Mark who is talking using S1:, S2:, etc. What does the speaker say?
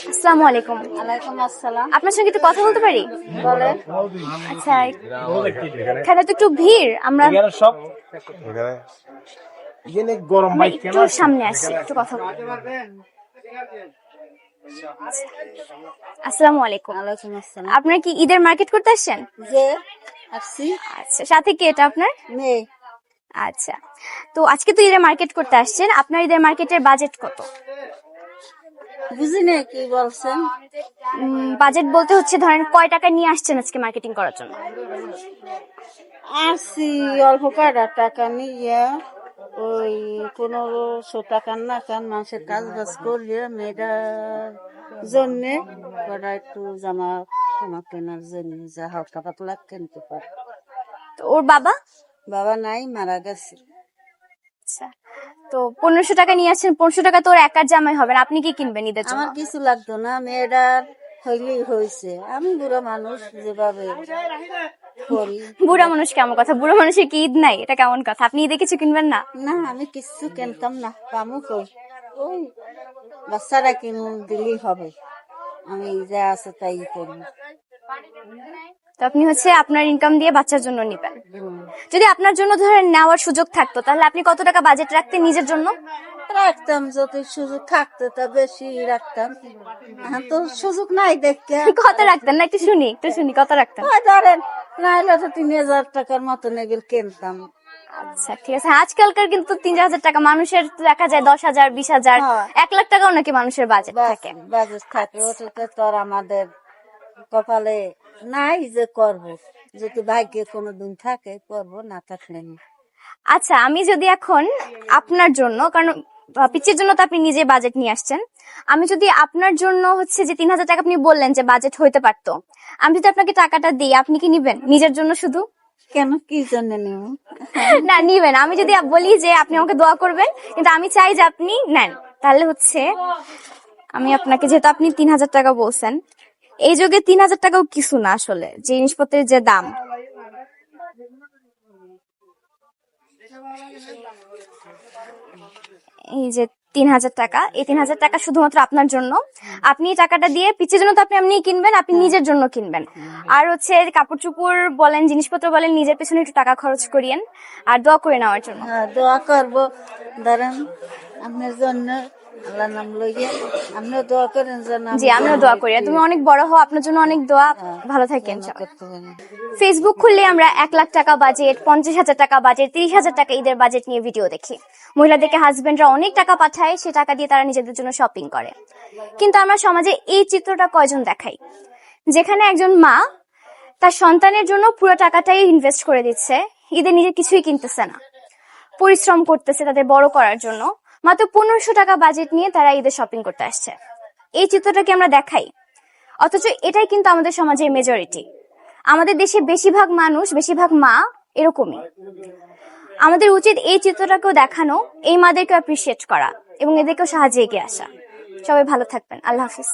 S1: আসসালামু আলাইকুম।
S2: ওয়ালাইকুম আসসালাম।
S1: আপনার সঙ্গে একটু কথা বলতে পারি?
S2: বলেন।
S1: আচ্ছা, এখানে তো একটু ভিড়, আমরা একটু সামনে আসি, একটু কথা বলি। আসসালামু আলাইকুম।
S2: ওয়ালাইকুম আসসালাম।
S1: আপনার কি ঈদের মার্কেট করতে আসছেন?
S2: যে আসছি।
S1: আচ্ছা, সাথে কি এটা আপনার?
S2: মেয়ে।
S1: আচ্ছা, তো আজকে তো ঈদের মার্কেট করতে আসছেন, আপনার ঈদের মার্কেটের বাজেট কত?
S2: বুঝি না কি বলছেন।
S1: বাজেট বলতে হচ্ছে ধরেন কয় টাকা নিয়ে আসছেন আজকে মার্কেটিং করার জন্য?
S2: আসছি অল্প কয়টা টাকা নিয়ে, ওই 1500 টাকার না কান মানুষের কাজ বাজ করিয়ে মেয়েটার জন্যে ওরা একটু জামা জামা কেনার জন্য যা হালকা পাতলা কিনতে পারে।
S1: তো ওর বাবা?
S2: বাবা নাই, মারা গেছে।
S1: আচ্ছা, তো 1500 টাকা নিয়ে আসছেন, 1500 টাকা তো ওর একার জামাই হবে না, আপনি কি কিনবেন ঈদের জন্য?
S2: আমার কিছু লাগতো না, মেয়েটার হইলেই হয়েছে। আমি বুড়া মানুষ, যেভাবে করি।
S1: বুড়া মানুষ কেমন কথা? বুড়া মানুষের কি ঈদ নাই? এটা কেমন কথা? আপনি ঈদে কিছু কিনবেন না?
S2: না, আমি কিছু কিনতাম না, কামও কই ওই বাচ্চারা কিনে দিলেই হবে। আমি যা আছে তাই করি।
S1: তো আপনি হচ্ছে আপনার ইনকাম দিয়ে বাচ্চার জন্য নিবেন। যদি আপনার জন্য ধরেন নেওয়ার সুযোগ থাকতো, তাহলে আপনি কত টাকা বাজেট রাখতেন নিজের জন্য?
S2: রাখতাম, যদি সুযোগ থাকতো তা বেশি রাখতাম। এখন তো সুযোগ নাই দেখতে।
S1: কত রাখতেন না একটু শুনি, কত রাখতেন?
S2: ধরেন নাইলে তো 3000 টাকার মতো নেগেল কিনতাম।
S1: আচ্ছা, ঠিক আছে। আজকালকার কিন্তু 3000 টাকা মানুষের দেখা যায় 10,000, 20,000, 1 লাখ টাকাও নাকি মানুষের বাজেট থাকে।
S2: বাজেট থাকে, ওটাতে তো আর আমাদের কপালে নাই যে করব। যদি ভাগ্যে কোনোদিন থাকে করব, না থাকলে না।
S1: আচ্ছা, আমি যদি এখন আপনার জন্য, কারণ পিচির জন্য তো আপনি নিজে বাজেট নিয়ে আসছেন, আমি যদি আপনার জন্য হচ্ছে যে 3000 টাকা আপনি বললেন যে বাজেট হইতে পারতো, আমি যদি আপনাকে টাকাটা দিই, আপনি কি নিবেন নিজের জন্য শুধু?
S2: কেন, কি জন্য নেব?
S1: না, নিবেন। আমি যদি বলি যে আপনি আমাকে দোয়া করবেন, কিন্তু আমি চাই যে আপনি নেন, তাহলে হচ্ছে আমি আপনাকে, যেহেতু আপনি 3000 টাকা বলছেন, এই যুগে 3000 টাকাও কিছু না আসলে, যে জিনিসপত্রের যে দাম। এই যে 3000 টাকা, এই 3000 টাকা শুধুমাত্র আপনার জন্য। আপনি এই টাকাটা দিয়ে পিচের জন্য তো আপনি এমনিই কিনবেন, আপনি নিজের জন্য কিনবেন। আর হচ্ছে কাপড় চোপড় বলেন, জিনিসপত্র বলেন, নিজের পেছনে একটু টাকা খরচ করিয়েন আর দোয়া করে নেওয়ার জন্য।
S2: দোয়া করবো, ধরেন আপনার জন্য, আল্লাহর নাম লইয়ে আপনিও দোয়া করেন যেন।
S1: জি, আমিও দোয়া করি। তুমি অনেক বড় হও, আপনার জন্য অনেক দোয়া। ভালো থাকেন। ফেসবুক খুললে আমরা 1 লাখ টাকা বাজেট, 50,000 টাকা বাজেট, 30,000 টাকা ঈদের বাজেট নিয়ে ভিডিও দেখি। মহিলাদেরকে হাজবেন্ডরা অনেক টাকা পাঠায়, সে টাকা দিয়ে তারা নিজেদের জন্য শপিং করে। কিন্তু আমরা সমাজে এই চিত্রটা কয়জন দেখাই, যেখানে একজন মা তার সন্তানের জন্য পুরো টাকাটাই ইনভেস্ট করে দিচ্ছে, ঈদের নিজে কিছুই কিনতেছে না, পরিশ্রম করতেছে তাদের বড় করার জন্য, মাত্র 1500 টাকা বাজেট নিয়ে তারা ঈদের শপিং করতে আসছে। এই চিত্রটাকে আমরা দেখাই, অথচ এটাই কিন্তু আমাদের সমাজের মেজরিটি। আমাদের দেশে বেশিরভাগ মানুষ, বেশিরভাগ মা এরকমই। আমাদের উচিত এই চিত্রটাকেও দেখানো, এই মাদেরকে অ্যাপ্রিসিয়েট করা এবং এদেরকেও সাহায্যে এগিয়ে আসা। সবাই ভালো থাকবেন। আল্লাহ হাফিজ।